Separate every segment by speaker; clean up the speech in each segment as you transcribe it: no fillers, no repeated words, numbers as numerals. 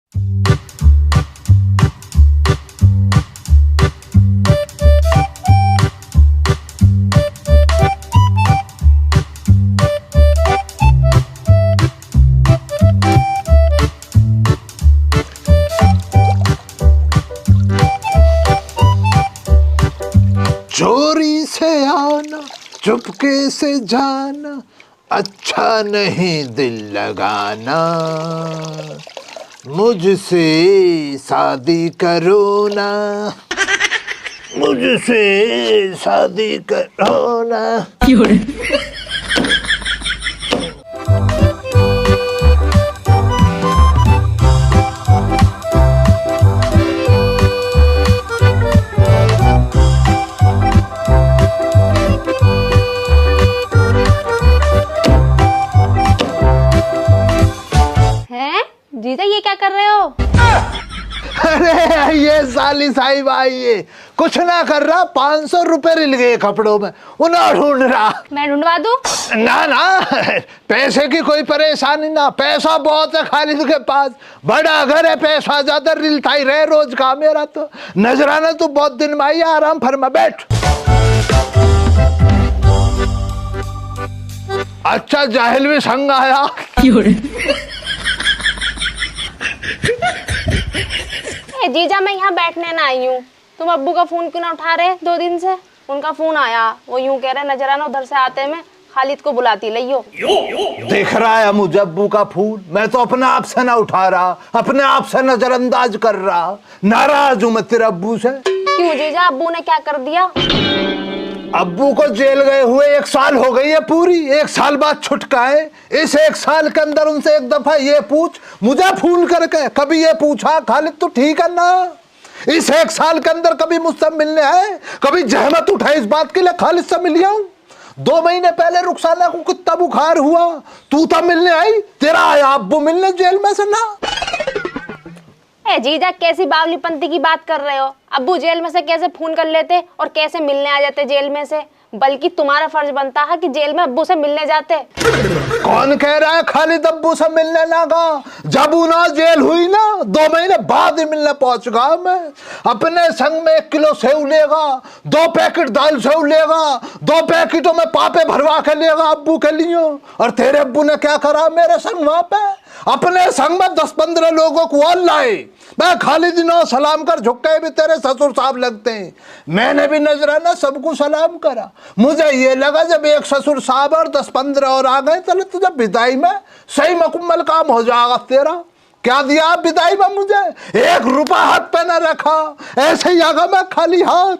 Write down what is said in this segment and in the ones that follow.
Speaker 1: चोरी से आना चुपके से जाना अच्छा नहीं दिल लगाना, मुझसे शादी करो ना, मुझसे शादी करो ना।
Speaker 2: जीजा ये क्या कर रहे हो?
Speaker 1: अरे ये साली साहिब आई है, कुछ ना कर रहा, 500 रुपए रिल गए कपड़ों में, उन्हें ढूंढ रहा।
Speaker 2: मैं ढूंढवा दूं?
Speaker 1: ना ना, पैसे की कोई परेशानी ना, पैसा बहुत है खालिद के पास, बड़ा घर है, पैसा ज्यादा रिलता ही रहे रोज का। मेरा तो नजराना तू बहुत दिन में आई, आराम फरमा बैठ। अच्छा जाहिल भी संग आया।
Speaker 2: जीजा मैं यहाँ बैठने ना आई हूँ, तुम अब्बू का फोन क्यों ना उठा रहे? 2 दिन से उनका फोन आया, वो यूं कह रहे नजराना उधर से आते में खालिद को बुलाती लियो।
Speaker 1: देख रहा है मुझे अब्बू का फोन, मैं तो अपने आप से ना उठा रहा, अपने आप से नजरअंदाज कर रहा। नाराज हूं मैं तेरे अब्बू से।
Speaker 2: क्यों जीजा, अब्बू ने क्या कर दिया?
Speaker 1: अब्बू को जेल गए हुए 1 साल हो गई है पूरी, 1 साल बाद छुटका है। इस 1 साल के अंदर उनसे एक दफा ये पूछ, मुझे फोन करके कभी ये पूछा खालिद तू ठीक है ना? इस 1 साल के अंदर कभी मुझसे मिलने आए, कभी जहमत उठाई इस बात के लिए खालिद से मिल जाऊं? 2 महीने पहले रुखसाना को कितना बुखार हुआ, तू तो मिलने आई, तेरा आया अब्बू मिलने जेल में से ना।
Speaker 2: जीजा कैसी बावलीपंती की बात कर रहे हो? अब्बू जेल में से कैसे फोन कर लेते और कैसे मिलने आ जाते जेल में से? बल्कि तुम्हारा फर्ज बनता है कि जेल में अब्बू से मिलने जाते।
Speaker 1: कौन कह रहा है खालिद अब्बू से मिलने ना गा? जब उना जेल हुई ना 2 महीने बाद ही मिलने पहुंच गया मैं। अपने संग में 1 किलो सेव लेगा, 2 पैकेट दाल सेव लेगा, 2 पैकेटों में पापे भरवा के लेगा अब्बू के लिए। और तेरे अब्बू ने क्या करा मेरे संग वहां पे? अपने संग में 10-15 लोगों को और लाए। मैं खालिद ने सलाम कर झुके भी तेरे ससुर साहब लगते हैं। मैंने भी नजराना सबको सलाम करा। मुझे ये लगा जब एक ससुर साहब और 10-15 और आ गए तो तुझे विदाई में सही मुकम्मल काम हो जाएगा तेरा। क्या दिया आप विदाई में मुझे? 1 रुपया हाथ पे न रखा, ऐसे ही आगा मैं खाली हाथ।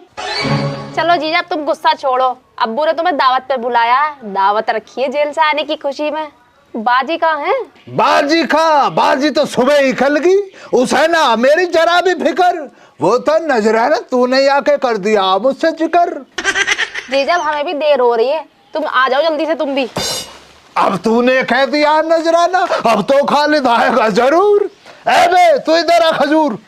Speaker 2: चलो जीजा तुम गुस्सा छोड़ो, अब्बू ने तुम्हें दावत पे बुलाया, दावत रखी है जेल से आने की खुशी में। बाजी कहाँ है?
Speaker 1: बाजी का बाजी तो सुबह ही खल गई, उसे ना मेरी जरा भी फिकर, वो तो नजराना तूने आके कर दिया मुझसे जिक्र।
Speaker 2: जीजा हमें भी देर हो रही है, तुम आ जाओ जल्दी से तुम भी।
Speaker 1: अब तूने कह दिया नजराना, अब तो खालिद आएगा जरूर। ए बे तू इधर आ खजूर।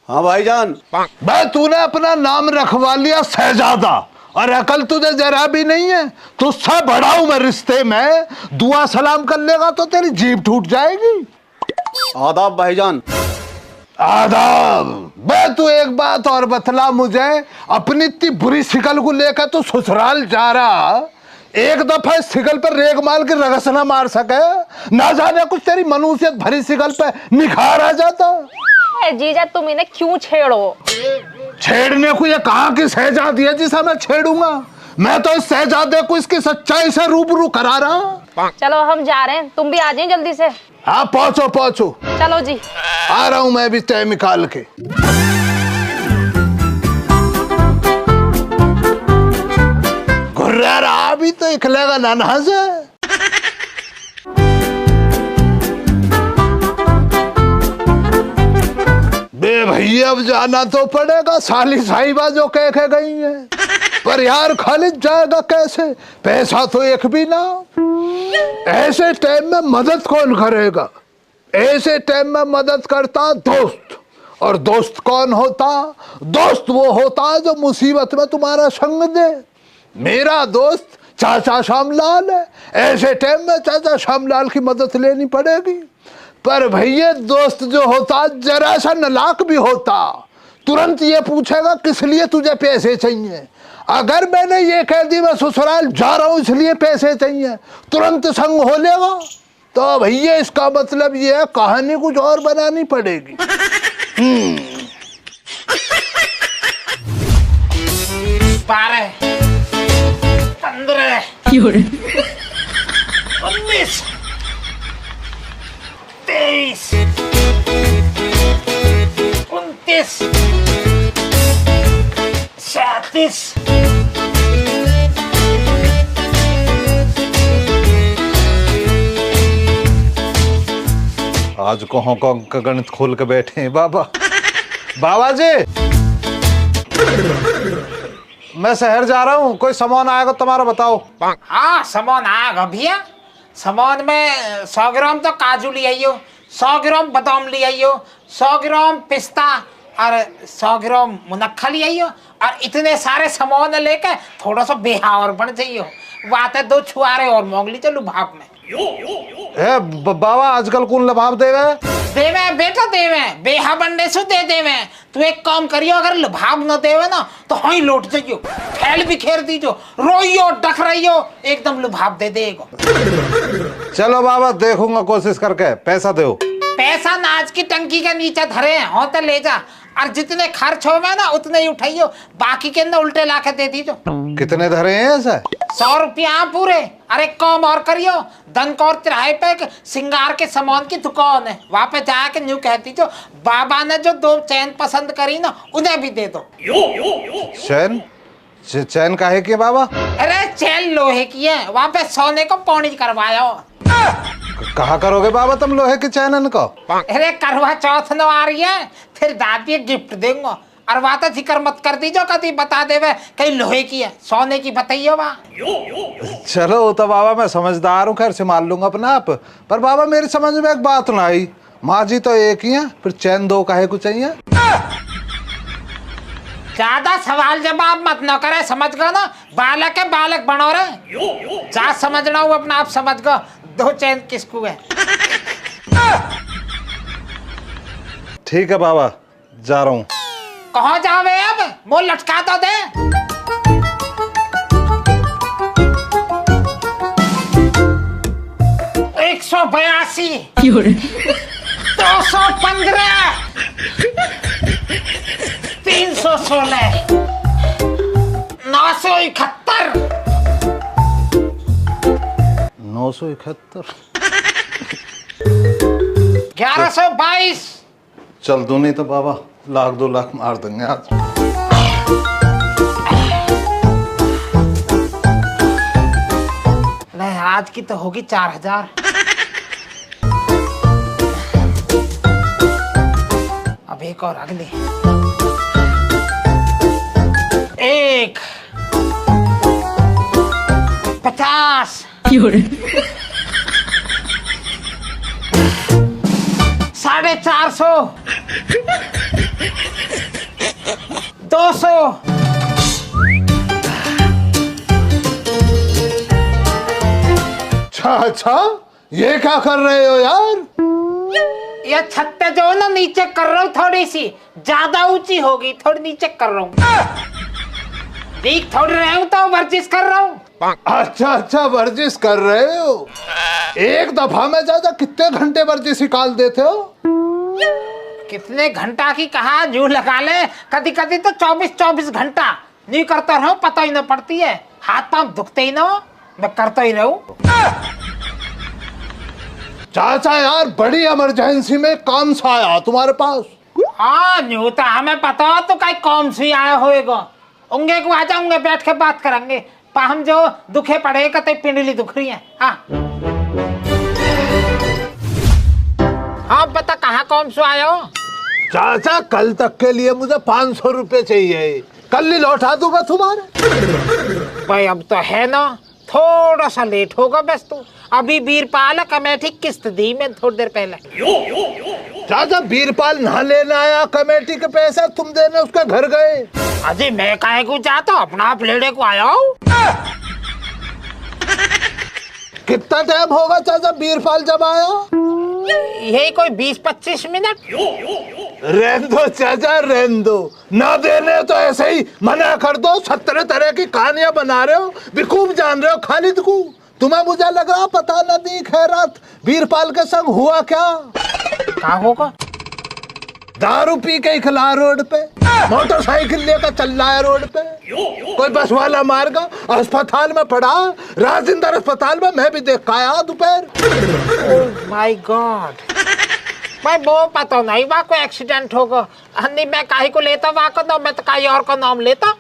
Speaker 3: हाँ भाईजान।
Speaker 1: भाई तूने अपना नाम रखवा लिया शहजादा, और अकल तुझे जरा भी नहीं है। तुझसे बड़ा हूं मैं रिश्ते में, दुआ सलाम कर लेगा तो तेरी जीभ टूट जाएगी।
Speaker 3: आदाब भाईजान।
Speaker 1: आदाब। बे तू एक बात और बतला मुझे, अपनी इतनी बुरी शिकल को लेकर तू ससुराल जा रहा, एक दफा शिकल पर रेग माल के रगस ना मार सके? ना जाने कुछ तेरी मनुष्यत भरी शिकल पे निखार आ जाता।
Speaker 2: जीजा तुम इन्हें क्यों छेड़ो?
Speaker 1: छेड़ने को ये कहाँ की शहजादी है जिसे मैं छेड़ूंगा? मैं तो इस शहजादे को इसकी सच्चाई से रूबरू करा रहा।
Speaker 2: चलो हम जा रहे हैं, तुम भी आ जाइए जल्दी से।
Speaker 1: हाँ पहुंचो पहुंचो।
Speaker 2: चलो जी
Speaker 1: आ रहा हूं मैं भी टाइम निकाल के। घुर्रा रहा भी तो इकलेगा नाना से। बे भैया अब जाना तो पड़ेगा, साली साहिबा जो कह के गई है। पर यार खालिद जाएगा कैसे? पैसा तो एक भी ना। ऐसे टाइम में मदद कौन करेगा? ऐसे टाइम में मदद करता दोस्त। और दोस्त कौन होता? दोस्त वो होता जो मुसीबत में तुम्हारा संग दे। मेरा दोस्त चाचा श्यामलाल है। ऐसे टाइम में चाचा श्यामलाल की मदद लेनी पड़ेगी। पर भैया दोस्त जो होता जरा सा नालायक भी होता, तुरंत ये पूछेगा किस लिए तुझे पैसे चाहिए। अगर मैंने ये कह दी मैं ससुराल जा रहा हूं इसलिए पैसे चाहिए, तुरंत संग हो लेगा। तो भैया इसका मतलब ये है कहानी कुछ और बनानी पड़ेगी।
Speaker 4: 12 15 19 23 29 37
Speaker 1: आज को हांगकांग का गणित खोल के बैठे हैं बाबा। बाबा जी मैं शहर जा रहा हूँ, कोई सामान आएगा तुम्हारा बताओ।
Speaker 4: हाँ सामान आएगा भैया। सामान में 100 ग्राम तो काजू ले आइयो, 100 ग्राम बादाम ले आइयो, 100 ग्राम पिस्ता और 100 ग्राम मुनक्खा ले आइयो। और इतने सारे सामान लेके थोड़ा सा बेहावर बन जाइयो। बात है 2 छुआरे और मोंग ली चलो भाप में।
Speaker 1: बाबा आजकल कौन लभाव देवे?
Speaker 4: देवे बेटा देवे, बेहा बनने से दे देवे। तू एक काम करियो, अगर लभाव न देवे ना तो हाँ लौट जाइयो, फैल बिखेर दीजो, रोइयो डक रहियो, एकदम लभाव दे देगा।
Speaker 1: चलो बाबा देखूंगा कोशिश करके, पैसा दो।
Speaker 4: पैसा नाच की टंकी के नीचे धरे हैं, हो तो ले जा। और जितने खर्च होवे ना उतने ही उठाइयो, बाकी के अंदर उल्टे लाके दे दीजो।
Speaker 1: कितने धरे हैं ऐसा?
Speaker 4: 100 रुपया पूरे। अरे काम और करियो, दनकौर तिराहे पे एक सिंगार के सामान की दुकान है, वहां पे जाके न्यू कहती जो बाबा ने जो 2 चैन पसंद करी ना उन्हें भी दे दो।
Speaker 1: चैन? चैन काहे की बाबा?
Speaker 4: अरे चैन लोहे की है, वहां पे सोने को पौनी करवाया।
Speaker 1: कहा करोगे बाबा तुम लोहे के चैनन को?
Speaker 4: अरे करवा चौथ न आ रही है, फिर दादी गिफ्ट देंगे। और बात जिक्र मत कर दीजो, कभी बता देवे कहीं लोहे की है, सोने की बताइयो बा।
Speaker 1: चलो तो बाबा मैं समझदार हूँ, खैर से मान लूंगा अपना आप। पर बाबा मेरी समझ में एक बात ना आई, माँ जी तो एक ही है, फिर चैन 2 काहे को चाहिए?
Speaker 4: ज्यादा सवाल जवाब मत न करे, समझ गो ना, बालक है बालक बनो रहे। जा समझना हूँ अपना आप समझ गो, 2 चैन किसको है।
Speaker 1: ठीक है बाबा जा रहा हूँ।
Speaker 4: कहाँ जावे अब, मुँह लटका तो दे। एक 182 215 316 971
Speaker 1: 971
Speaker 4: 1122।
Speaker 1: चल दो, नहीं तो बाबा 1,00,000 2 लाख मार देंगे आज।
Speaker 4: नहीं आज की तो होगी 4000। अब एक और अगली 1 50 450 200।
Speaker 1: अच्छा ये क्या कर रहे हो यार?
Speaker 4: ये छत पे जो है ना नीचे कर रहा हूँ, थोड़ी सी ज्यादा ऊंची होगी, थोड़ी नीचे कर रहा हूँ। देख थोड़ी रहे हूँ तो वर्जिश कर रहा हूँ।
Speaker 1: अच्छा वर्जिश कर रहे हो। एक दफा में ज्यादा कितने घंटे वर्जिश निकाल देते हो?
Speaker 4: कितने घंटा की कहा, जू लगा ले, कभी कभी तो 24 घंटा नहीं करता रहूं, पता ही ना पड़ती है, हाथ पांव दुखते ही ना, मैं करता ही रहूं।
Speaker 1: चाचा यार बड़ी इमरजेंसी में काम सा आया तुम्हारे पास।
Speaker 4: हाँ न्यू तो हमें पता हो, तो कहीं कौन सी आया होएगा। उंगे को आ जाऊंगे, बैठ के बात करेंगे। हम जो दुखे पड़े कते पिंडली दुख रही है। हाँ बता कहाँ कौन सा आया हो?
Speaker 1: चाचा कल तक के लिए मुझे 500 रुपए चाहिए, कल ही लौटा दूंगा तुम्हारे।
Speaker 4: भाई अब तो है ना, थोड़ा सा लेट होगा बस। तू अभी बीरपाल कमेटी किस्त दी मैं थोड़ी देर पहले।
Speaker 1: चाचा बीरपाल ना लेना आया कमेटी के पैसा, तुम देने उसके घर गए।
Speaker 4: अजी मैं काहे को जाता, अपना आप लेने को आया हूँ।
Speaker 1: कितना टाइम होगा चाचा बीरपाल जब आया?
Speaker 4: यही कोई 20-25 मिनट।
Speaker 1: रहने दो चाचा, रहने दो। ना देने तो ऐसे ही मना कर दो। 17 तरह की कहानियां बना रहे हो, बेवकूफ जान रहे हो खालिद को। तुम्हें मुझे लगा पता न दी खैरात बीरपाल के संग हुआ क्या?
Speaker 4: क्या होगा?
Speaker 1: दारू पी के खिला रोड पे, मोटरसाइकिल लेकर चल रहा है रोड पे, कोई बस वाला मार गया, अस्पताल में पड़ा, राजेंद्र अस्पताल में मैं भी देख के आया दोपहर।
Speaker 4: माय गॉड, मैं वो पता नहीं वहाँ कोई एक्सीडेंट होगा। अन्नी मैं काहे को लेता वहाँ का नाम, मैं तो काहे और का नाम लेता।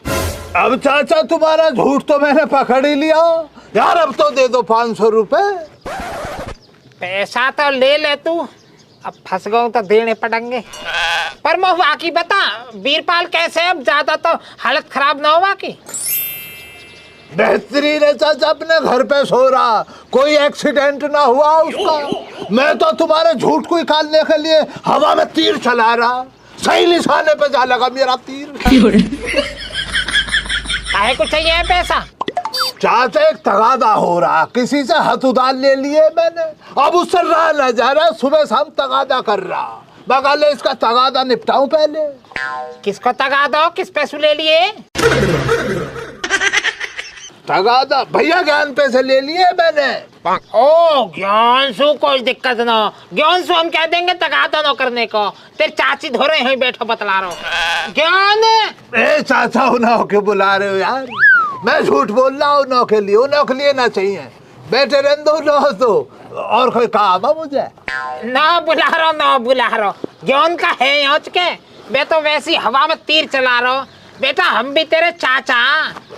Speaker 1: अब चाचा तुम्हारा झूठ तो मैंने पकड़ ही लिया यार, अब तो दे दो 500 रुपए।
Speaker 4: पैसा तो ले ले तू, अब फंस गया तो देने पड़ेंगे। पर मैं वाकई बता बीरपाल कैसे, अब ज्यादा तो हालत खराब ना हो वाकई।
Speaker 1: बेहतरीन है चाचा, अपने घर पे सो रहा, कोई एक्सीडेंट ना हुआ उसका। मैं तो तुम्हारे झूठ को निकालने के लिए हवा में तीर चला रहा, सही निशाने पे जा लगा मेरा तीर।
Speaker 4: काहे को चाहिए पैसा?
Speaker 1: चाचा एक तगादा हो रहा, किसी से हाथ उधार ले लिए मैंने, अब उससे रहा न जा रहा, सुबह शाम तगादा कर रहा। बगाले इसका तगादा निपटाऊं पहले।
Speaker 4: किसको तगादा हो, किस पैसे ले लिए?
Speaker 1: तगादा भैया ज्ञान पे से ले लिए मैंने।
Speaker 4: ओ ज्ञानसु, कोई दिक्कत ना। ज्ञानसु हम कह देंगे तगादा न करने को। तेरे चाची धो रहे हैं, बैठो बतला रहा हूँ। ज्ञान
Speaker 1: ए चाचा उन्हों के बुला रहे हो यार, मैं झूठ बोल रहा हूँ। उन्हों के लिए ना चाहिए, बैठे रहने दो लो तो। और कोई काम है मुझे?
Speaker 4: ना बुला रहा ज्ञान का है यहाँ के। मैं तो वैसी हवा में तीर चला रहा हूँ बेटा, हम भी तेरे चाचा,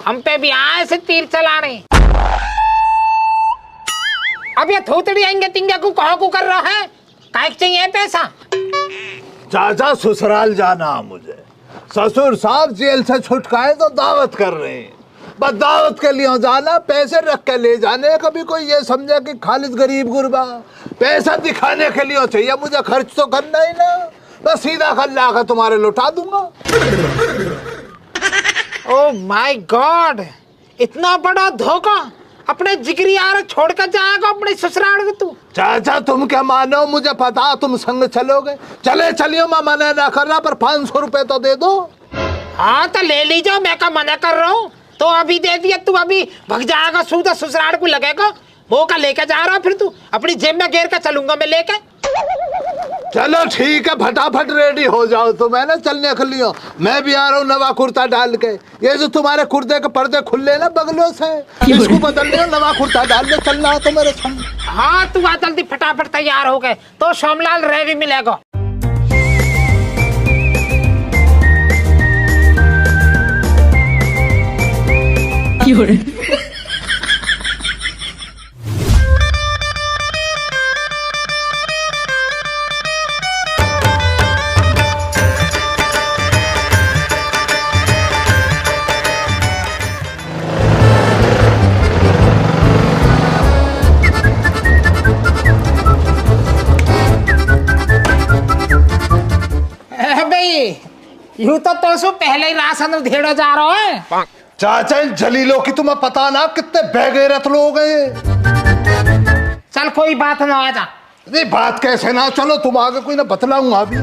Speaker 4: हम पे भी आए से तीर चलाने। अब ये थोतड़ी आएंगे तिंगे को कहाँ को कर रहा है? काहे चाहिए पैसा?
Speaker 1: चाचा ससुराल जाना मुझे, ससुर साहब जेल से छुटकाए तो दावत कर रहे हैं, बस दावत के लिए जाना, पैसे रख के ले जाने। कभी कोई ये समझे कि खालिद गरीब गुरबा, पैसा दिखाने के लिए चाहिए मुझे, खर्च तो करना ही ना, बस सीधा कर ला कर तुम्हारे लौटा दूंगा।
Speaker 4: ओह माय गॉड, इतना बड़ा धोखा! अपने जिगरी यार छोड़ कर जाएगा अपने ससुराल को तू।
Speaker 1: चाचा तुम क्या मानो, मुझे पता तुम संग चलोगे, चलियो, मैं मना ना कर रहा, पर 500 रुपए तो दे दो।
Speaker 4: हाँ तो ले लीजिए, मैं क्या मना कर रहा हूँ? तो अभी दे दिया, तू अभी भग जाएगा, सूदा ससुराल को लगेगा। वो का लेके जा रहा, फिर तू अपनी जेब में घेर के चलूंगा मैं लेके।
Speaker 1: चलो ठीक है, फटाफट रेडी हो जाओ तो मैं ना चलने के लिए मैं भी आ रहा हूँ नवा कुर्ता डाल के। ये जो तुम्हारे कुर्ते के पर्दे खुले ना बगलों से, इसको बदल लियो, नवा कुर्ता डाल के चलना है तो मेरे संग।
Speaker 4: हाँ तू आ जल्दी, फटाफट तैयार हो गए तो सोमलाल रेडी मिलेगा। यूं तो पहले ही राशन उधेड़ा जा रहा है।
Speaker 1: चाचा इन जलीलों की तुम्हें पता ना कितने बेगैरत लोग हैं।
Speaker 4: चल कोई बात ना, आ जा।
Speaker 1: नहीं बात कैसे ना, चलो तुम आगे कोई ना बतलाऊंगा अभी।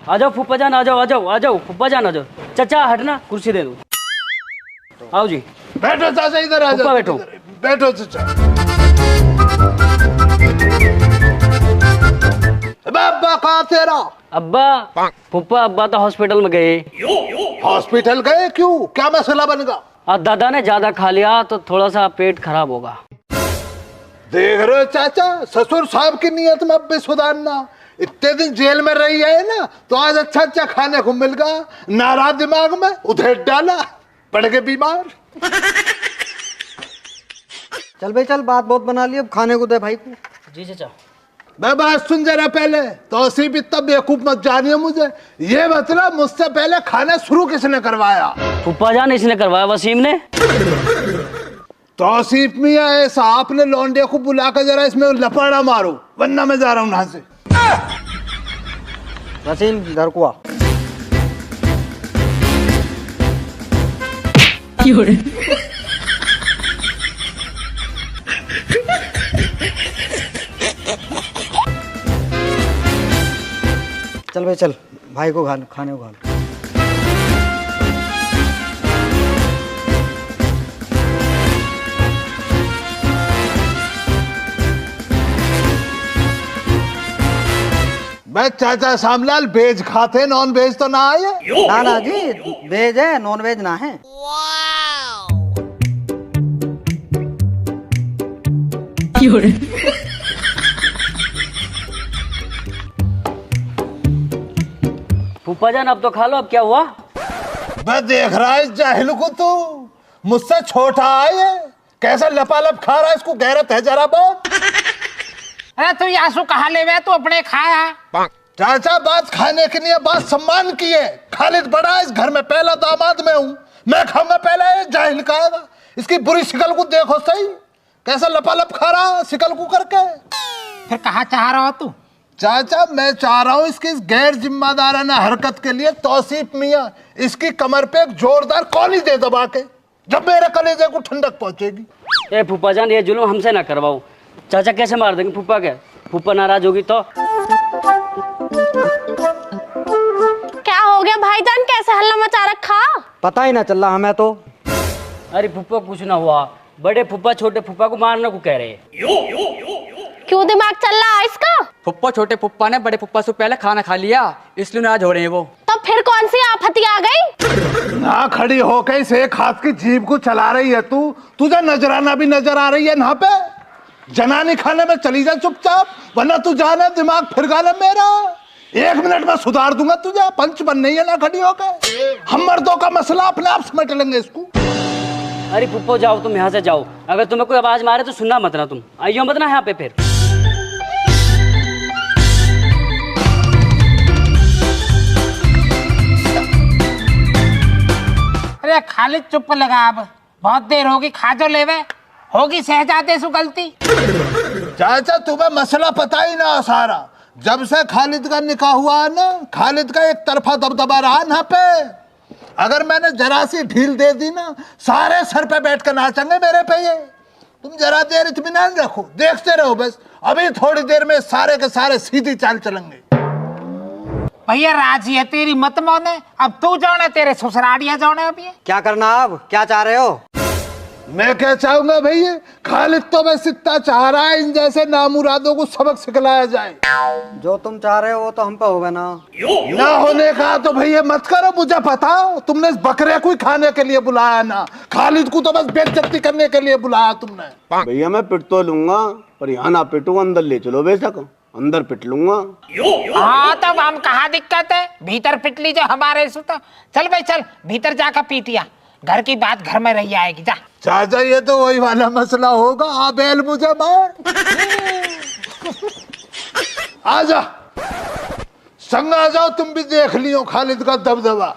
Speaker 5: आ जाओ फूफा जान, आ जाओ फूफा जान, आ जाओ। चाचा हटना, कुर्सी दे दो। आओ जी
Speaker 1: बैठो चाचा, इधर आ जाओ,
Speaker 5: बैठो
Speaker 1: बैठो चाचा। अब्बा कहाँ तेरा?
Speaker 5: अब्बा फूफा अब्बा तो हॉस्पिटल में गए।
Speaker 1: हॉस्पिटल गए क्यों, क्या मसला बन गया?
Speaker 5: और दादा ने ज्यादा खा लिया तो थोड़ा सा पेट खराब होगा।
Speaker 1: देख रहे हो चाचा, ससुर साहब की नीयत में अब भी सुधारना। इतने दिन जेल में रही है ना, तो आज अच्छा अच्छा खाने को मिल गया, नाराज दिमाग में उधेड़ डाला, पड़ गए बीमार।
Speaker 6: चल भाई चल, बात बहुत बना ली, अब खाने को दे भाई को।
Speaker 5: जी चाचा।
Speaker 1: मैं बात सुन जरा पहले, तौसीफ इतना बेवकूफ मत जानिए मुझे, ये मतलब मुझसे पहले खाना शुरू किसने करवाया?
Speaker 5: फूफा जान इसने करवाया, वसीम ने।
Speaker 1: तौसीफ मियां ऐसा आपने लौंडे को बुला कर जरा इसमें लपाड़ा मारो, वरना मैं जा रहा हूँ यहाँ से।
Speaker 6: वसीम घर को आ। चल भाई चल, भाई को खाने को खा लो।
Speaker 1: मैं चाचा श्यामलाल वेज खाते, नॉन वेज तो ना आए।
Speaker 6: ना ना जी, वेज है, नॉन वेज ना है।
Speaker 5: फूफा जान अब तो खा लो, अब क्या हुआ?
Speaker 1: मैं देख रहा है जाहिल को, तू मुझसे छोटा है, कैसा लपालप खा रहा है, इसको गैरत है जरा बहुत।
Speaker 4: अरे तू यासु कहा ले वे, तू अपने खाया।
Speaker 1: चाचा बात खाने की नहीं है, बात सम्मान की है। खालिद बड़ा है इस घर में, पहला दामाद मैं हूँ, मैं खाऊंगा पहले, जाहिल खाएगा। इसकी बुरी शिकल को देखो सही, कैसा लपालप खा रहा शिकल को करके।
Speaker 4: फिर कहा चाह रहा हो तू?
Speaker 1: चाचा मैं चाह रहा हूँ इसकी इस गैर जिम्मेदाराना हरकत के लिए तौसीफ मियाँ इसकी कमर पे एक जोरदार कौली दे दबा के, जब मेरे कलेजे को ठंडक पहुंचेगी।
Speaker 5: ए फूफा जान, ये जुल्म हमसे ना करवाओ। चाचा कैसे मार देंगे फूफा के? फूफा नाराज होगी तो?
Speaker 2: क्या हो गया भाईजान, कैसे हल्ला मचा रखा?
Speaker 6: पता ही ना चल रहा हमें तो।
Speaker 5: अरे फूफा कुछ ना हुआ, बड़े फूफा छोटे फूफा को मारने को कह रहे हैं।
Speaker 2: क्यों दिमाग चल रहा है इसका?
Speaker 7: फुप्पा छोटे फुप्पा ने बड़े फुप्पा से पहले खाना खा लिया, इसलिए नाराज हो रहे हैं वो।
Speaker 2: तो फिर कौन सी आफती आ गई?
Speaker 1: ना खड़ी होके इस एक हाथ की जीभ को चला रही है तू, तुझे नजराना भी नजर आ रही है ना पे? जनानी खाने में चली जा चुपचाप, वरना तू जाना दिमाग फिर गाना मेरा। 1 मिनट में सुधार दूंगा तुझे, पंच बन नहीं है ना खड़ी होके। हम मर्दों का मसला अपने आप समेट लेंगे इसको।
Speaker 5: अरे फूफा जाओ, तुम यहाँ से जाओ, अगर तुम्हें कोई आवाज मारे तो सुनना मत ना, तुम आइयो मत ना यहाँ पे फिर।
Speaker 4: अरे खालिद चुप लगा, अब बहुत देर होगी, खा जो लेवे, होगी शहजादे से गलती।
Speaker 1: चाचा तुम्हें मसला पता ही ना सारा, जब से खालिद का निकाह हुआ है ना, खालिद का एक तरफा दबदबा रहा ना पे। अगर मैंने जरा सी ढील दे दी ना, सारे सर पे बैठ कर नाचेंगे मेरे पे ये। तुम जरा देर इत्मीनान रखो, देखते रहो बस, अभी थोड़ी देर में सारे के सारे सीधी चाल चलेंगे।
Speaker 4: भैया राजी है तेरी मत मोने, अब तू जाने तेरे ससुरालिया जाने। अभी
Speaker 6: क्या करना अब, क्या चाह रहे हो?
Speaker 1: मैं क्या चाहूंगा भैया, खालिद तो बस इतना चाह रहा है इन जैसे नामुरादों को सबक सिखलाया जाए।
Speaker 6: जो तुम चाह रहे हो वो तो हम पे होगा ना।
Speaker 1: ना होने का तो भैया मत करो, मुझे पता, तुमने इस बकरे को ही खाने के लिए बुलाया ना, खालिद को तो बस बेइज्जती करने के लिए बुलाया तुमने।
Speaker 3: भैया मैं पिट तो लूंगा, पर यहाँ ना पिटू, अंदर ले चलो, बेशक अंदर पिट लूंगा।
Speaker 4: हाँ तब हम कहाँ दिक्कत है, भीतर पिट लीजिए हमारे से तो। चल भाई चल, भीतर जाकर पीटिया, घर की बात घर में रही आएगी, जा।
Speaker 1: चाचा ये तो वही वाला मसला होगा, आबेल मुझे मार। आजा संग आ जाओ, तुम भी देख लियो खालिद का दबदबा।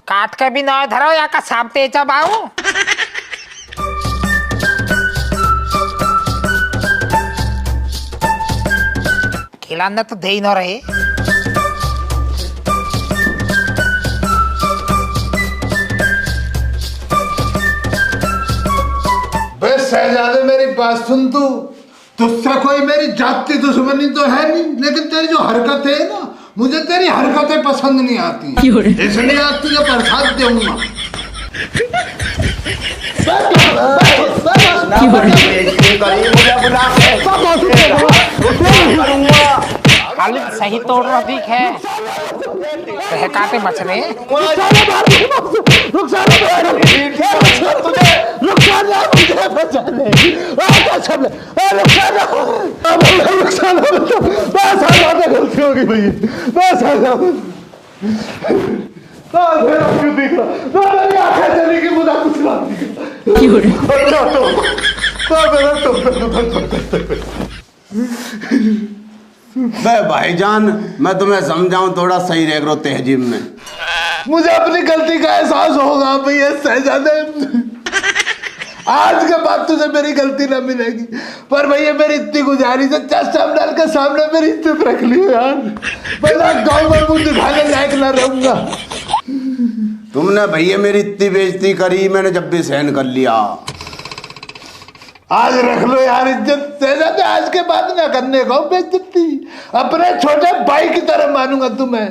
Speaker 4: काट के भी ना धरो या का सांप तेजा बाऊ। खिलाना तो दे ही ना रहे।
Speaker 1: बे शहजादे मेरी बात सुन, तू तुझसे कोई मेरी जाति दुश्मनी तो है नहीं, लेकिन तेरी जो हरकत है ना, मुझे तेरी हरकतें पसंद नहीं आती, इसलिए आज तुझे प्रसाद दूंगा।
Speaker 4: खालिद सही तोड़ रहा ठीक है, काटे मछले।
Speaker 1: गलती होगी भैया, चली गई, मुझे कुछ
Speaker 3: भाईजान मैं तुम्हें समझाऊं, थोड़ा सही रह करो तहजीब में।
Speaker 1: मुझे अपनी गलती का एहसास होगा भैया शहजादे, आज के बाद तुझे मेरी गलती ना मिलेगी, पर भैया मेरी इतनी गुजारिश है, चस्ट डाल के सामने मेरी इज्जत रख लियो यार, मैं गाँव में मुझे दिखाने लायक ना रहूंगा।
Speaker 3: तुमने भैया मेरी इतनी बेइज्जती करी, मैंने जब भी सहन कर लिया।
Speaker 1: आज रख लो यार इज्जत, से आज के बाद ना करने को बेइज्जती, अपने छोटे भाई की तरह मानूंगा तुम्हें,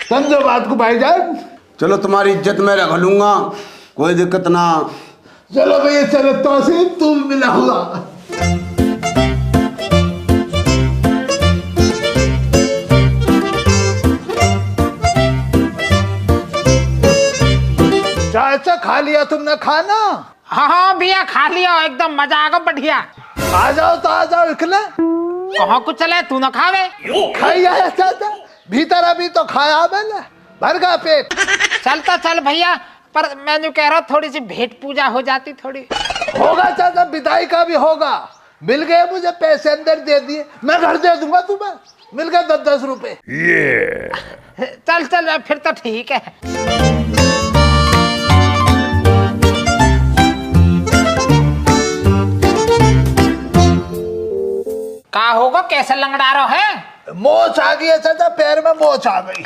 Speaker 1: समझो बात को भाईजान।
Speaker 3: चलो तुम्हारी इज्जत मैं रख लूंगा, कोई दिक्कत ना।
Speaker 1: चलो भैया चलो, तौसीफ तू भी मिला हुआ। चाचा खा लिया तुमने खाना?
Speaker 4: हाँ हाँ भैया खा लिया, एकदम मजा आ गया, बढ़िया।
Speaker 1: आ जाओ तो आ जाओ, इकले
Speaker 4: कहाँ कुछ चले, तू न खावे?
Speaker 1: खाई आया चाचा, भीतर अभी तो खाया मैंने, भर गया पेट।
Speaker 4: चलता चल भैया, पर मैं जो कह रहा थोड़ी सी भेंट पूजा हो जाती थोड़ी।
Speaker 1: होगा चाचा, विदाई का भी होगा। मिल गए मुझे पैसे, अंदर दे दिए, मैं घर दे दूंगा तुम्हें, मिल गए 10-10 रुपए।
Speaker 4: चल चल फिर तो ठीक है। का होगा, कैसे लंगड़ा रहो है?
Speaker 1: मोच आ गई है चाचा, पैर में मोच आ गई।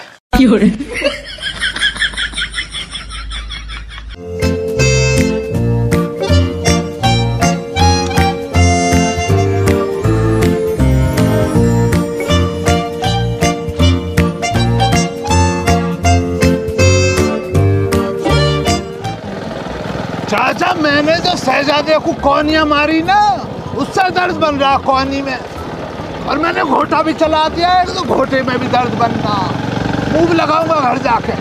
Speaker 1: चाचा मैंने जो शहजादे को कौनियां मारी ना, उससे दर्द बन रहा कौनी में, और मैंने घोटा भी चला दिया है, तो घोटे में भी दर्द बनना, मुंह भी लगाऊंगा घर जाके।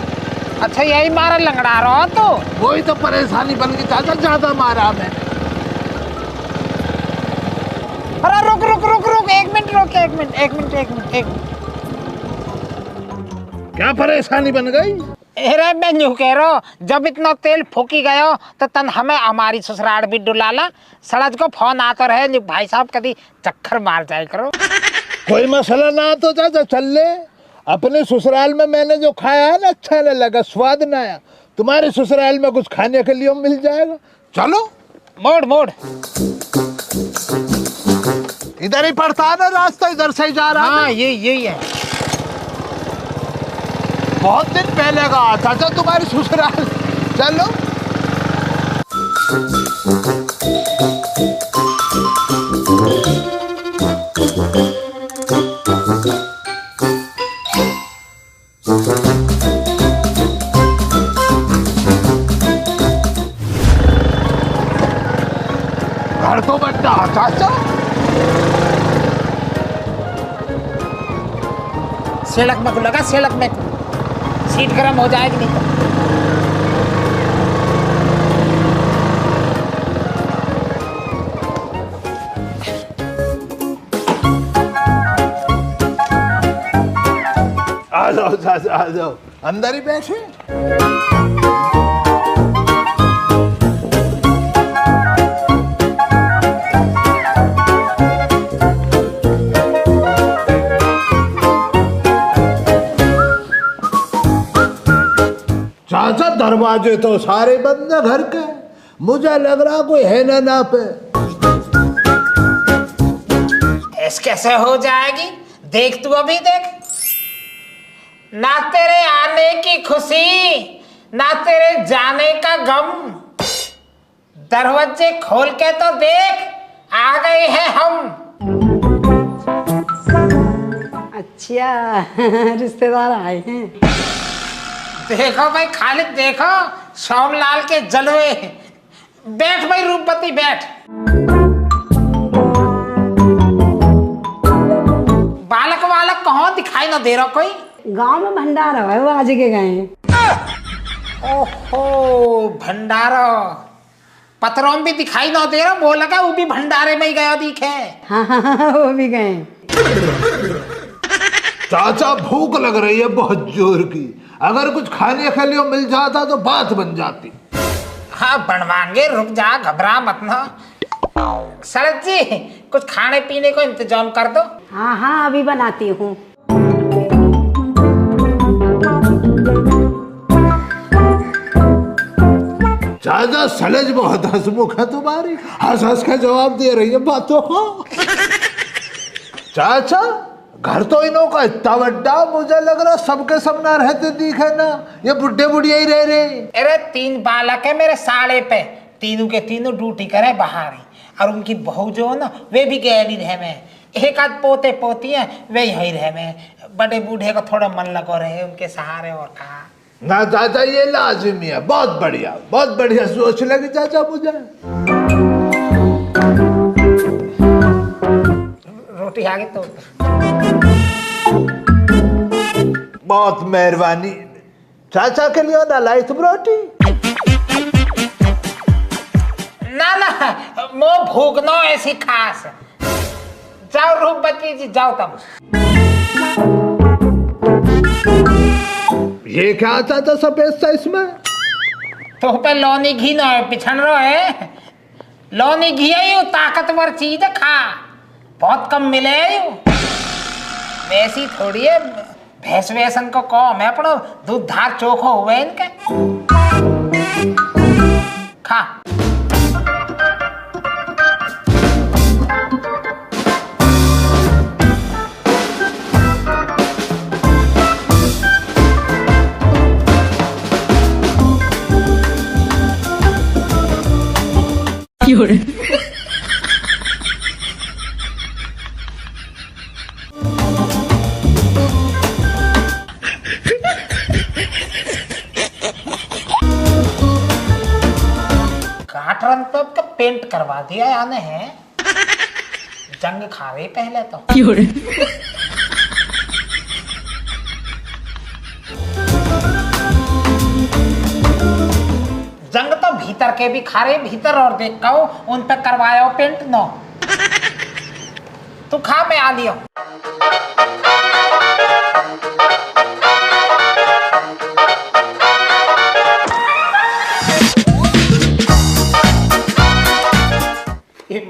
Speaker 4: अच्छा यही मारा लंगड़ा रहो तो?
Speaker 1: वही तो परेशानी बन गई चाचा, ज्यादा मारा मैंने।
Speaker 4: अरे रुक रुक रुक रुक, एक मिनट रुक, एक मिनट।
Speaker 1: क्या परेशानी बन गई?
Speaker 4: अरे मैं यूं कह रहा हूँ, जब इतना तेल फूकी गयो तो तन हमें हमारी ससुराल भी डुलाला। सड़क को फोन आता रहे, भाई साहब कभी चक्कर मार जाए करो।
Speaker 1: कोई मसला ना तो चाचा चल ले, अपने ससुराल में मैंने जो खाया है ना, अच्छा नहीं लगा, स्वाद ना आया, तुम्हारे ससुराल में कुछ खाने के लिए मिल जाएगा, चलो।
Speaker 4: मोड़ मोड़
Speaker 1: इधर ही पड़ता है ना रास्ता, इधर से ही जा रहा है।
Speaker 4: हाँ यही है।
Speaker 1: बहुत दिन पहले का चाचा तुम्हारी ससुराल, चलो। घर तो बड़ा चाचा,
Speaker 4: सड़क में लगा, सड़क में सीट गर्म हो जाएगी नहीं तो।
Speaker 1: आ जाओ चाचा आ जाओ, अंदर ही बैठे। चाचा दरवाजे तो सारे बंद है घर के, मुझे लग रहा कोई है ना पे।
Speaker 4: ऐसे कैसे हो जाएगी, देख तू अभी देख, ना तेरे आने की खुशी ना तेरे जाने का गम, दरवाजे खोल के तो देख, आ गए हैं हम।
Speaker 8: अच्छा रिश्तेदार आए हैं।
Speaker 4: देखो भाई खालिद, देखो सोमलाल के जलवे। बैठ भाई रूपवती बैठ। बालक वालक कहाँ दिखाई ना दे रहा कोई?
Speaker 8: गांव में भंडारा है, वो आज के गए हैं।
Speaker 4: ओहो भंडारा, पत्रों भी दिखाई ना दे रहा, वो लगा वो भी भंडारे में ही गया दिखे।
Speaker 8: हाँ वो भी गए।
Speaker 1: चाचा भूख लग रही है बहुत जोर की, अगर कुछ खाने के लिए मिल जाता तो बात बन जाती।
Speaker 4: हाँ बनवाएंगे, रुक जा, घबरा मत ना। शरद जी कुछ खाने पीने को इंतजाम कर दो।
Speaker 8: हाँ हाँ अभी बनाती हूँ।
Speaker 1: चाचा सलज बहुत हंसमुख है तुम्हारी, हंस हंस के जवाब दे रही है बातों को। चाचा घर तो इन्हों का इतना बड़ा, मुझे लग रहा सबके सब ना रहते दिखे ना, ये बुढ़े बुढ़िया ही रह रहे।
Speaker 4: अरे 3 बालक है मेरे साड़े पे, तीनों के तीनों ड्यूटी करे बाहर ही, और उनकी बहू जो है ना वे भी गैली रहे में, एक आध पोते पोती है वे यही रहे में, बड़े बूढ़े को थोड़ा मन लगो रहे उनके सहारे। और कहा
Speaker 1: ना चाचा ये लाजमी है, बहुत बढ़िया सोच लगी चाचा मुझे।
Speaker 4: रोटी आ गई तो
Speaker 1: बहुत मेहरबानी चाचा के लिए ना लाई तुम रोटी।
Speaker 4: ना मो भूखनो ऐसी खास, जाओ रूप बच्ची जी जाओ तुम।
Speaker 1: ये क्या चाचा सफेद सा इसमें?
Speaker 4: तो पे लौनी घी ना पिछड़ रहा है, लौनी घी है ताकतवर चीज है, खा बहुत कम मिले है यू, वैसी थोड़ी है भैंस वैसन को कौम है अपना दूध धार चोखो हुए इनके, खा। गाठरन तो आपका पेंट करवा दिया याने है, जंग खा रही पहले तो। जंग तो भीतर के भी खा रहे, भीतर और देख का उन पे करवाया पेंट नो, तू खा मैं आ लियो।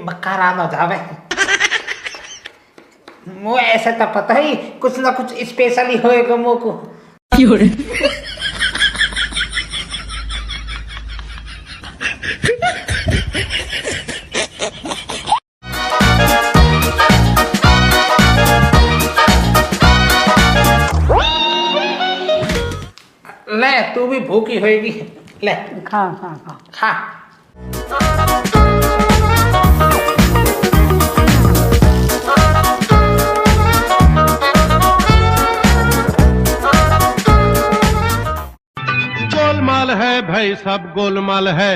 Speaker 4: मक्का रान हो जावे, मुझे ऐसे तो पता ही कुछ ना कुछ स्पेशल ही होएगा मुझ को। ले तू भी भूखी होएगी, ले
Speaker 8: खा खा खा
Speaker 4: खा।
Speaker 9: गोलमाल है भाई, सब गोलमाल है।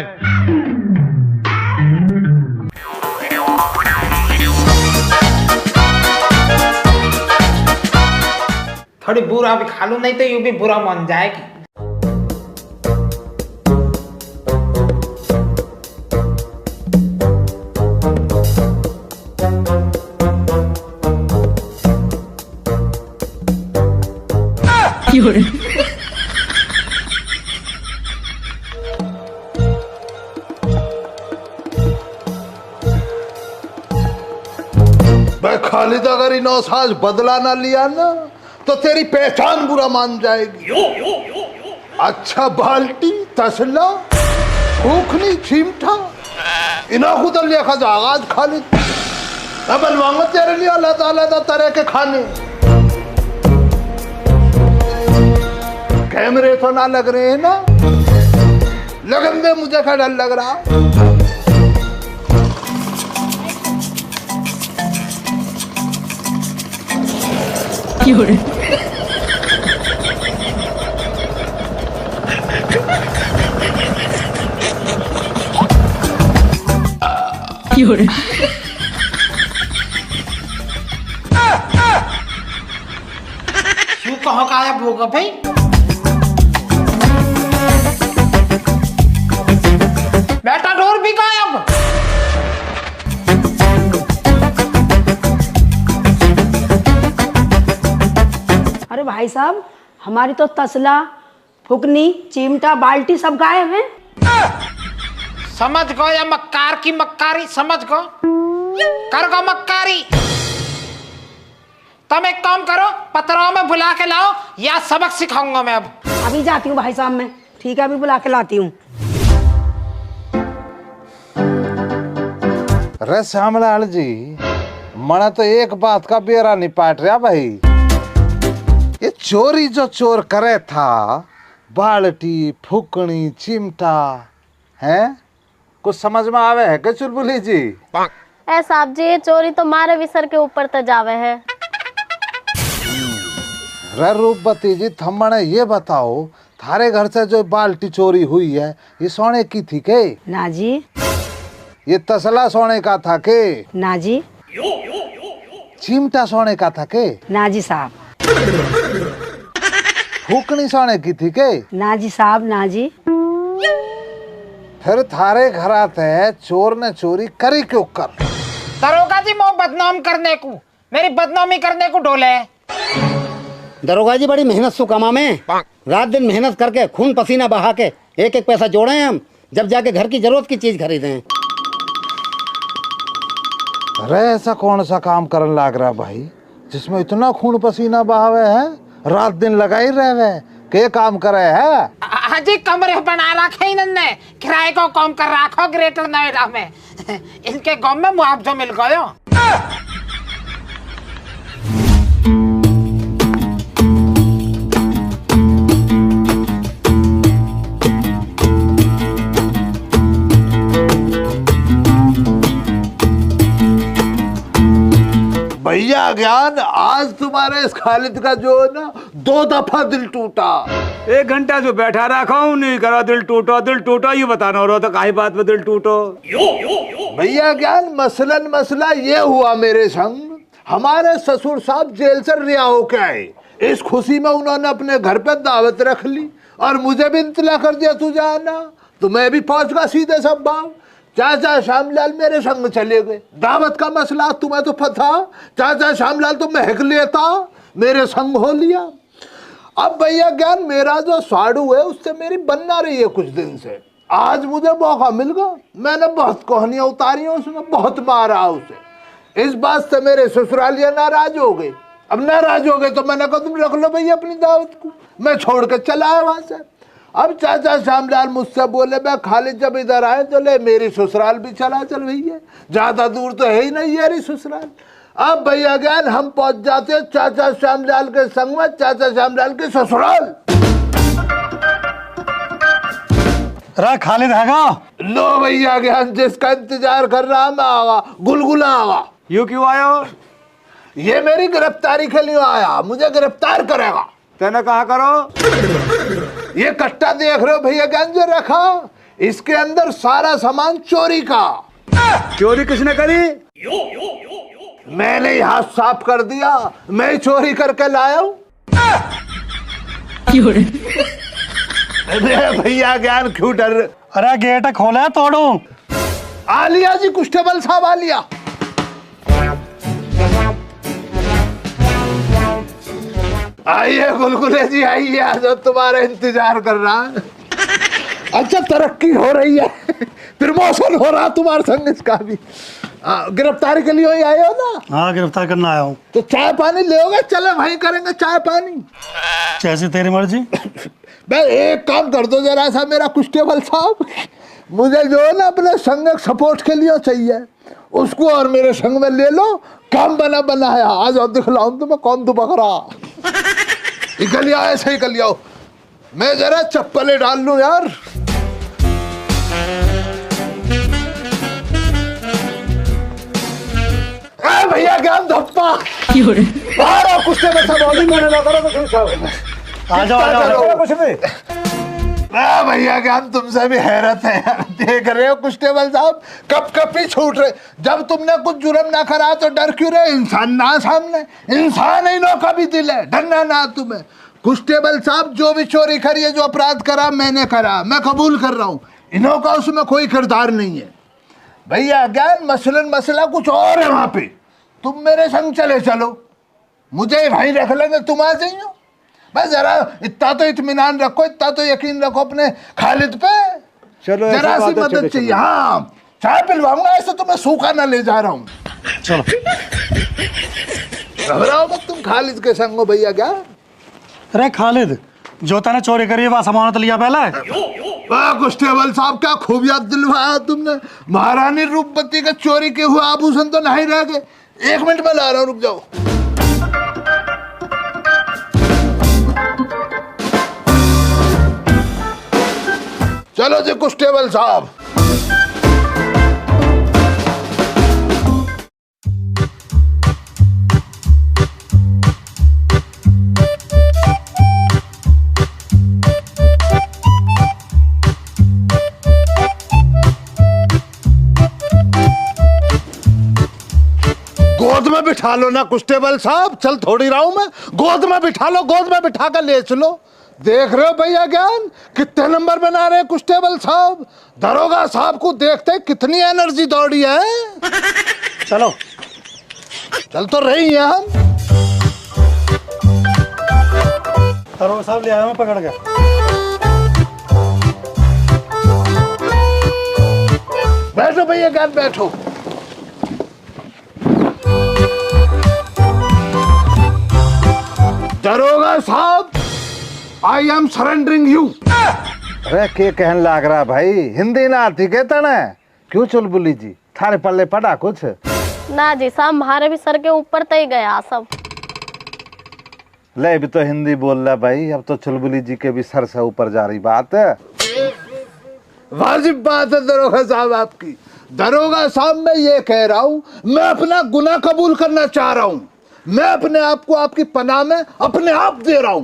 Speaker 4: थोड़ी बुरा भी खा लू, नहीं तो यूं भी बुरा मन जाएगी।
Speaker 1: मैं खालिद अगर इन साज बदला ना लिया ना तो तेरी पहचान बुरा मान जाएगी। अच्छा बाल्टी तसला भूखनी चिमटा इना खुद लिखा जाएगा आज खालिद, मैं बनवाऊंगा तेरे लिए अलग तरह के खाने। कैमरे तो ना लग रहे हैं ना, लगन दे, मुझे क्या डर लग रहा।
Speaker 4: क्यों कहो काया भूखा भाई? बेटा डोर भी गायब।
Speaker 8: अरे भाई साहब, हमारी तो तसला फुकनी चिमटा बाल्टी सब गायब हैं।
Speaker 4: समझ गो या मक्कार की मक्कारी, समझ गो कर गो मक्कारी। तुम एक काम करो, पतराओं में बुला के लाओ या सबक सिखाऊंगा मैं अब।
Speaker 8: अभी जाती हूँ भाई साहब, मैं ठीक है अभी बुला के लाती हूँ।
Speaker 1: अरे श्यामलाल जी, मना तो एक बात का बेरा नहीं पाट रहा भाई। ये चोरी जो चोर करे था, बाल्टी, फुकनी, चिमटा, है कुछ समझ में आवे है क्या चुलबुली जी?
Speaker 10: ए साहब जी, ये चोरी तो मारे भी सर के ऊपर तो जावे है।
Speaker 1: रे रूपवती जी, थम्मने ये बताओ, थारे घर से जो बाल्टी चोरी हुई है, ये सोने की थी के?
Speaker 8: ना जी।
Speaker 1: ये तसला सोने का था के?
Speaker 8: ना जी।
Speaker 1: चिमटा सोने का था के?
Speaker 8: ना जी साहब।
Speaker 1: फूकनी सोने की थी के?
Speaker 8: ना जी साहब, ना जी।
Speaker 1: फिर थारे घर आते चोर ने चोरी करी क्यों कर?
Speaker 4: दरोगा जी, मो बदनाम करने को, मेरी बदनामी करने को डोले।
Speaker 11: दरोगा जी, बड़ी मेहनत से कमा में, रात दिन मेहनत करके खून पसीना बहा के एक एक पैसा जोड़े हैं हम, जब जाके घर की जरूरत की चीज खरीदे।
Speaker 1: अरे ऐसा कौन सा काम करने लग रहा भाई जिसमें इतना खून पसीना बहावे है, रात दिन लगा ही रहे, के काम करे है?
Speaker 4: हाँ जी, कमरे बना रखे इन्होंने, किराए को काम कर रखो ग्रेटर नोएडा में। इनके गांव में मुआवजा मिल गयो।
Speaker 1: भैया ज्ञान, आज तुम्हारे इस खालिद का जो है ना 2 दफा दिल टूटा।
Speaker 12: 1 घंटा जो बैठा रखा हूँ, नहीं करा दिल टूटा ये बताना हो रहा था, काहे बात में दिल टूटो?
Speaker 1: भैया ज्ञान, मसला ये हुआ मेरे संग, हमारे ससुर साहब जेल से रिहा होके आए। इस खुशी में उन्होंने अपने घर पे दावत रख ली और मुझे भी इंतला कर दिया तू जाना, तो मैं भी पहुंच गया सीधे सब बाव। चाचा श्यामलाल मेरे संग चले गए। दावत का मसला तुम्हें तो पता, चाचा श्यामलाल तो महक लेता, मेरे संग हो लिया। अब भैया ज्ञान, मेरा जो साड़ू है उससे मेरी बनना रही है कुछ दिन से। आज मुझे मौका मिल गया, मैंने बहुत कहानियां उतारी हैं उसमें, बहुत मारा उसे। इस बात से मेरे ससुरालिया नाराज हो गए। अब नाराज हो गए तो मैंने कहा तुम रख लो भैया अपनी दावत को, मैं छोड़ के चला आया वहां से। अब चाचा श्यामलाल मुझसे बोले, मैं खालिद जब इधर आए तो ले मेरी ससुराल भी चला चल भैया, ज्यादा दूर तो है ही नहीं यारी ससुराल। अब भैया ज्ञान, हम पहुंच जाते हैं चाचा श्यामलाल के संग में चाचा श्यामलाल के ससुराल।
Speaker 12: खालिद हैगा?
Speaker 1: लो भैया ज्ञान, जिसका इंतजार कर रहा मैं आगा, गुलगुला आगा।
Speaker 12: यू क्यों आयो?
Speaker 1: ये मेरी गिरफ्तारी के लिए आया, मुझे गिरफ्तार करेगा।
Speaker 12: तेने कहा करो?
Speaker 1: ये कट्टा देख रहे हो भैया ज्ञान जो रखा, इसके अंदर सारा सामान चोरी का।
Speaker 12: चोरी किसने करी?
Speaker 1: मैंने ही हाथ साफ कर दिया, मैं चोरी करके लाया हूं। भैया ज्ञान क्यों डर?
Speaker 12: अरे गेट खोला तोड़ू।
Speaker 1: आलिया जी, कांस्टेबल साहब आलिया। आइए गुलगुले जी, आइए, आज तुम्हारा इंतजार कर रहा है। अच्छा, तरक्की हो रही है, प्रमोशन हो रहा तुम्हारे संग इसका भी। गिरफ्तारी के लिए ही आए हो ना?
Speaker 12: हाँ, गिरफ्तार करना आया हूँ।
Speaker 1: तो चाय पानी लेओगे? चले वहीं करेंगे चाय पानी।
Speaker 12: जैसे तेरी मर्जी।
Speaker 1: भाई एक काम कर दो जरा सा मेरा कांस्टेबल साहब, मुझे जो है ना अपने संग सपोर्ट के लिए चाहिए, उसको और मेरे संग में ले लो, काम बना बनाया। आज और दिखलाऊं तुम्हें कौन तू बकरा। निकल आओ, ऐसे ही निकल आओ, मैं जरा चप्पलें डाल लूं यार। भैया ज्ञान धप्पा कुछ भैया ज्ञान, तुमसे भी हैरत है यार। देख रहे हो कांस्टेबल साहब, कब ही छूट रहे। जब तुमने कुछ जुर्म ना करा तो डर क्यों रहे? इंसान ना सामने, इंसान ही नो का भी दिल है, डरना ना तुम्हें। कांस्टेबल साहब, जो भी चोरी करी है, जो अपराध करा मैंने करा, मैं कबूल कर रहा हूँ, इन्हों का उसमें कोई किरदार नहीं है। भैया ज्ञान, मसला कुछ और है वहां पे, तुम मेरे संग चले चलो, मुझे वहीं रख लेंगे, तुम आ जाइयो। बस जरा इतना तो इत्मीनान रखो, इतना तो यकीन रखो अपने खालिद पे।
Speaker 12: चलो,
Speaker 1: जरा सी मदद चाहिए। हाँ, चाय पिलवाऊंगा, ऐसे तो मैं सूखा ना ले जा रहा हूँ।
Speaker 12: चलो,
Speaker 1: घबराओ मत, तुम खालिद के संग हो भैया। क्या?
Speaker 12: अरे खालिद, जो तने चोरी करी है वह सामान तो लिया पहले?
Speaker 1: कांस्टेबल साहब, क्या खूब याद दिलवाया तुमने। महारानी रूपवती के चोरी के हुए आभूषण तो नहीं रह गए। 1 मिनट में ला रहा हूं, रुक जाओ। चलो जी कांस्टेबल साहब। गोद में बिठा लो ना कांस्टेबल साहब, चल थोड़ी रहा हूं मैं। गोद में बिठा लो, गोद में बिठा कर ले चलो। देख रहे हो भैया ज्ञान, कितने नंबर बना रहे हैं कांस्टेबल साहब। दरोगा साहब को देखते कितनी एनर्जी दौड़ी है। चलो, चल तो रही है हम।
Speaker 13: दरोगा साहब ले आया हूं पकड़ के।
Speaker 1: बैठो भैया ज्ञान, बैठो। दरोगा साहब, आई एम सरेंडरिंग यू।
Speaker 14: अरे के कहन लाग रहा भाई, हिंदी ना आती कहता ना। क्यों चुलबुली जी, थारे पल्ले पड़ा कुछ?
Speaker 10: ना जी साहब, हमारे भी सर के ऊपर तय गया सब।
Speaker 14: ले भी तो हिंदी बोल रहा भाई, अब तो चुलबुली जी के भी सर से ऊपर जा रही बात है।
Speaker 1: वाजिब बात है दरोगा साहब आपकी। दरोगा साहब, मैं ये कह रहा हूं, मैं अपना गुनाह कबूल करना चाह रहा हूं। मैं अपने आप को आपकी पनाह में अपने आप दे रहा हूं।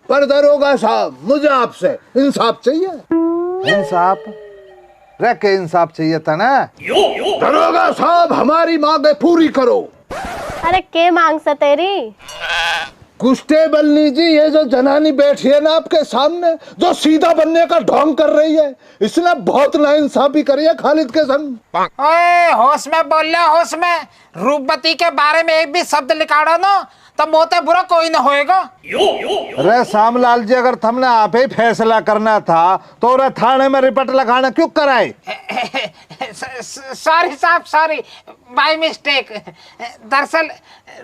Speaker 1: पर दरोगा साहब, मुझे आपसे इंसाफ चाहिए।
Speaker 14: इंसाफ? रे के इंसाफ चाहिए था ना।
Speaker 1: दरोगा साहब, हमारी मांगे पूरी करो।
Speaker 10: अरे के मांग से तेरी?
Speaker 1: कांस्टेबलनी जी, ये जो जनानी बैठी है ना आपके सामने, जो सीधा बनने का ढोंग कर रही है, इसने बहुत नाइंसाफी करी है खालिद के संग।
Speaker 4: ओए होश में बोल ले, होश में। रूपवती के बारे में एक भी शब्द निकालो ना तो मोते बुरा कोई न होएगा।
Speaker 14: अरे श्यामलाल जी, अगर तुमने आप ही फैसला करना था तो उन्हें थाने में रिपोर्ट लगाना क्यों कराए?
Speaker 4: सॉरी साहब, सॉरी, बाय मिस्टेक। दरअसल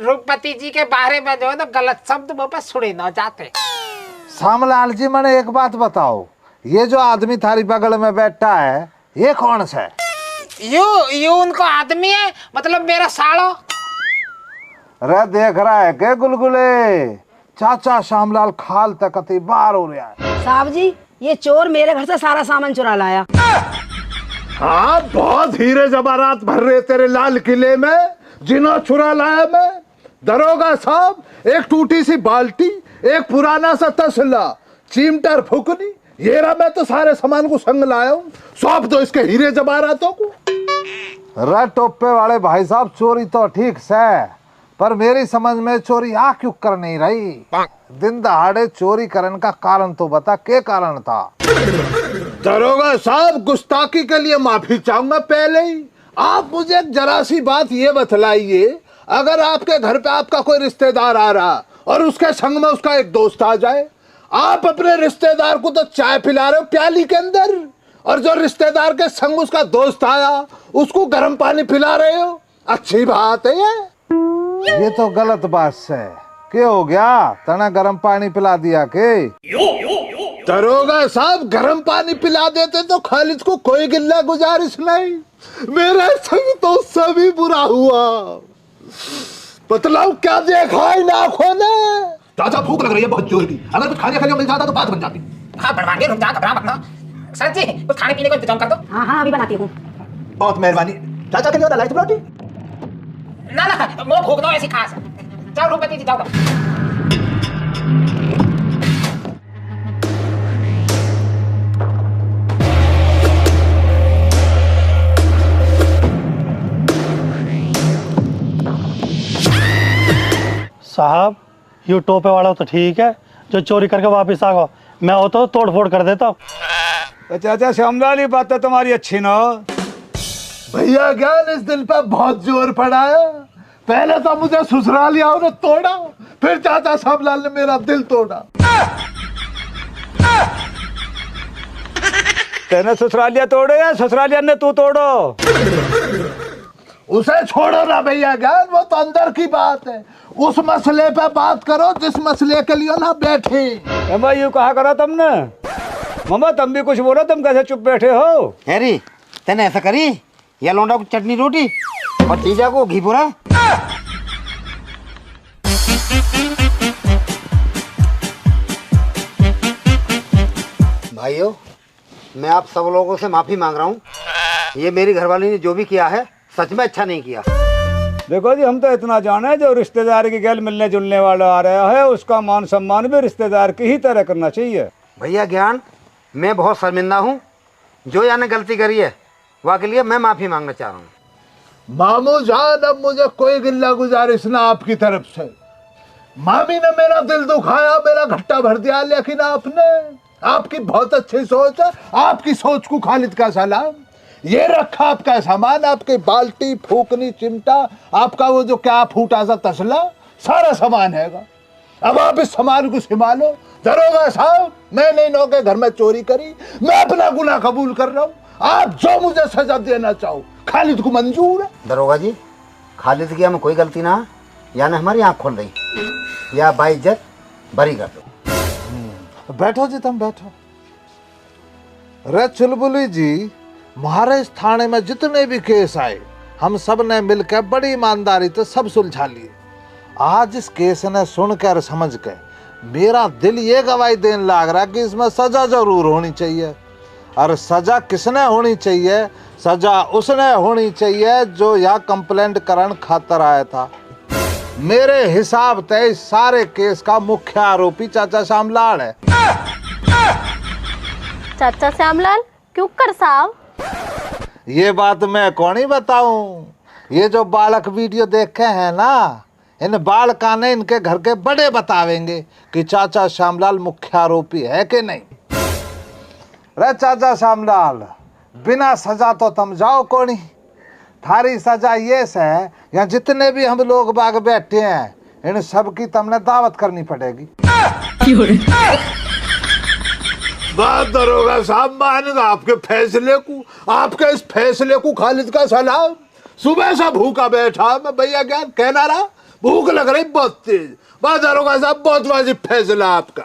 Speaker 4: रूपवती जी के बारे में जो है ना गलत शब्द वो पे सुने न जाते।
Speaker 14: श्यामलाल जी, मैंने एक बात बताओ, ये जो आदमी थारी बगल में बैठा है, ये कौन सा है?
Speaker 4: यू उनको आदमी है, मतलब मेरा सालो।
Speaker 14: अरे देख रहा है के गुलगुले, चाचा श्यामलाल खाल तक बार हो रहा है।
Speaker 8: साहब जी, ये चोर मेरे घर से सारा सामान चुरा लाया।
Speaker 1: हाँ, बहुत हीरे जवाहरात भर रहे तेरे लाल किले में, जिन्हों चुरा लाया मैं। दरोगा साहब, एक टूटी सी बाल्टी, एक पुराना सा तसला, चिमटा, फुकनी, ये रहा। मैं तो सारे सामान को संग लाया हूँ। सौंप दो इसके हीरे जवाहरातों को।
Speaker 14: अरे टोपे वाले भाई साहब, चोरी तो ठीक से, पर मेरी समझ में चोरी आ क्यों कर नहीं रही? दिन दहाड़े चोरी करने का कारण तो बता, के कारण था?
Speaker 1: दरोगा साहब, गुस्ताखी के लिए माफी चाहूंगा पहले ही। आप मुझे एक जरा सी बात ये बतलाइए, अगर आपके घर पे आपका कोई रिश्तेदार आ रहा और उसके संग में उसका एक दोस्त आ जाए, आप अपने रिश्तेदार को तो चाय पिला रहे हो प्याली के अंदर, और जो रिश्तेदार के संग उसका दोस्त आया उसको गर्म पानी पिला रहे हो। अच्छी बात है
Speaker 14: ये तो गलत बात है। क्या हो गया, तना गर्म पानी पिला दिया के?
Speaker 1: दरोगा साहब, गर्म पानी पिला देते तो खालिद को कोई गिल्ला गुजारिश नहीं। मेरे संग तो सभी बुरा हुआ। बतलाओ क्या देखा इन आंखों ने?
Speaker 15: चाचा, भूख लग रही है बहुत जोर की, अगर कुछ खाने खाने मिल जाता तो बात बन जाती।
Speaker 4: हाँ बनवाएंगे, रुक जा, घबरा मत ना। सर जी, कुछ खाने पीने को इंतजाम कर दो।
Speaker 8: हाँ हाँ, अभी बनाती हूँ।
Speaker 15: बहुत मेहरबानी। चाचा के लिए लाइट रोटी?
Speaker 4: ना ना, वो भूख ना ऐसी खास। जाओ रूपवती जी, जाओ।
Speaker 13: साहब, यू टोपे वाला तो ठीक है, जो चोरी करके वापस आ गो। मैं हो तो तोड़ फोड़ कर देता।
Speaker 12: चाचा श्यामलाल, ये बात तो तुम्हारी अच्छी ना।
Speaker 1: भैया ज्ञान, इस दिल पे बहुत जोर पड़ा है। पहले तो मुझे ससुरालिया ने तोड़ा, फिर चाचा श्यामलाल ने मेरा दिल तोड़ा।
Speaker 12: तेने ससुरालिया तोड़े या ससुरालिया ने तू तोड़ो?
Speaker 1: उसे छोड़ो ना भैया ज्ञान, वो तो अंदर की बात है। उस मसले पे बात करो जिस मसले के लिए ना बैठे।
Speaker 12: भाई, यू कहा करा तुमने? मामा तुम भी कुछ बोलो, तुम कैसे चुप बैठे हो?
Speaker 11: हैरी तेने ऐसा करी, या लौंडा को चटनी रोटी और जीजा को घी पूरा। भाइयों, मैं आप सब लोगों से माफी मांग रहा हूँ। ये मेरी घरवाली ने जो भी किया है सच में अच्छा नहीं किया।
Speaker 12: देखो जी, हम तो इतना जाने, जो रिश्तेदार की गैल मिलने जुलने वाला आ रहा है उसका मान सम्मान भी रिश्तेदार की ही तरह करना चाहिए।
Speaker 11: भैया ज्ञान, मैं बहुत शर्मिंदा हूँ। जो याने गलती करी है वह के लिए मैं माफी मांगना चाह रहा हूँ।
Speaker 1: मामू जान, अब मुझे कोई गिल्ला गुजारिश ना आपकी तरफ से। मामी ने मेरा दिल दुखाया, मेरा घट्टा भर दिया, लेकिन आपकी बहुत अच्छी सोच है। आपकी सोच को खालिद का सलाम। ये रखा आपका सामान, आपकी बाल्टी, फूकनी, चिमटा, आपका वो जो क्या फूटा सा तसला, सारा सामान हैगा। अब आप इस सामान को संभालो। दरोगा साहब, मैंने इन के घर में चोरी करी, मैं अपना गुनाह कबूल कर रहा हूँ। आप जो मुझे सजा देना चाहो, खालिद को मंजूर है।
Speaker 11: दरोगा जी, खालिद की हमें कोई गलती ना, यानी हमारी आँख खोल रही, या बाइज्जत बरी कर दो।
Speaker 14: बैठो जी, तुम बैठो। रे चुलबुली जी, हमारे इस थाने में जितने भी केस आए, हम सब ने मिलकर बड़ी ईमानदारी से सब सुलझा लिए। आज इस केस ने सुनकर समझ के मेरा दिल ये गवाही देने लग रहा कि इसमें सजा जरूर होनी चाहिए। और सजा किसने होनी चाहिए? सजा उसने होनी चाहिए जो यह कंप्लेंट करन खातर आया था। मेरे हिसाब से इस सारे केस का मुख्य आरोपी चाचा श्यामलाल है।
Speaker 10: चाचा श्यामलाल क्यों कर साहब?
Speaker 14: ये बात मैं कौन ही बताऊं। ये जो बालक वीडियो देखे हैं ना, इन बालका ने इनके घर के बड़े बतावेंगे कि चाचा श्यामलाल मुख्य आरोपी है कि नहीं। रे चाचा श्यामलाल, बिना सजा तो तुम जाओ कोनी। थारी सजा ये से, यहाँ जितने भी हम लोग बाग बैठे हैं, इन सब की तुमने दावत करनी पड़ेगी।
Speaker 1: बात दरोगा साहब, मानेगा आपके फैसले को, आपके इस फैसले को खालिद का सलाम। सुबह से भूखा बैठा मैं, भैया ज्ञान कहना रहा, भूख लग रही बहुत तेज। बात दरोगा साहब, बहुत वाजिब फैसला आपका।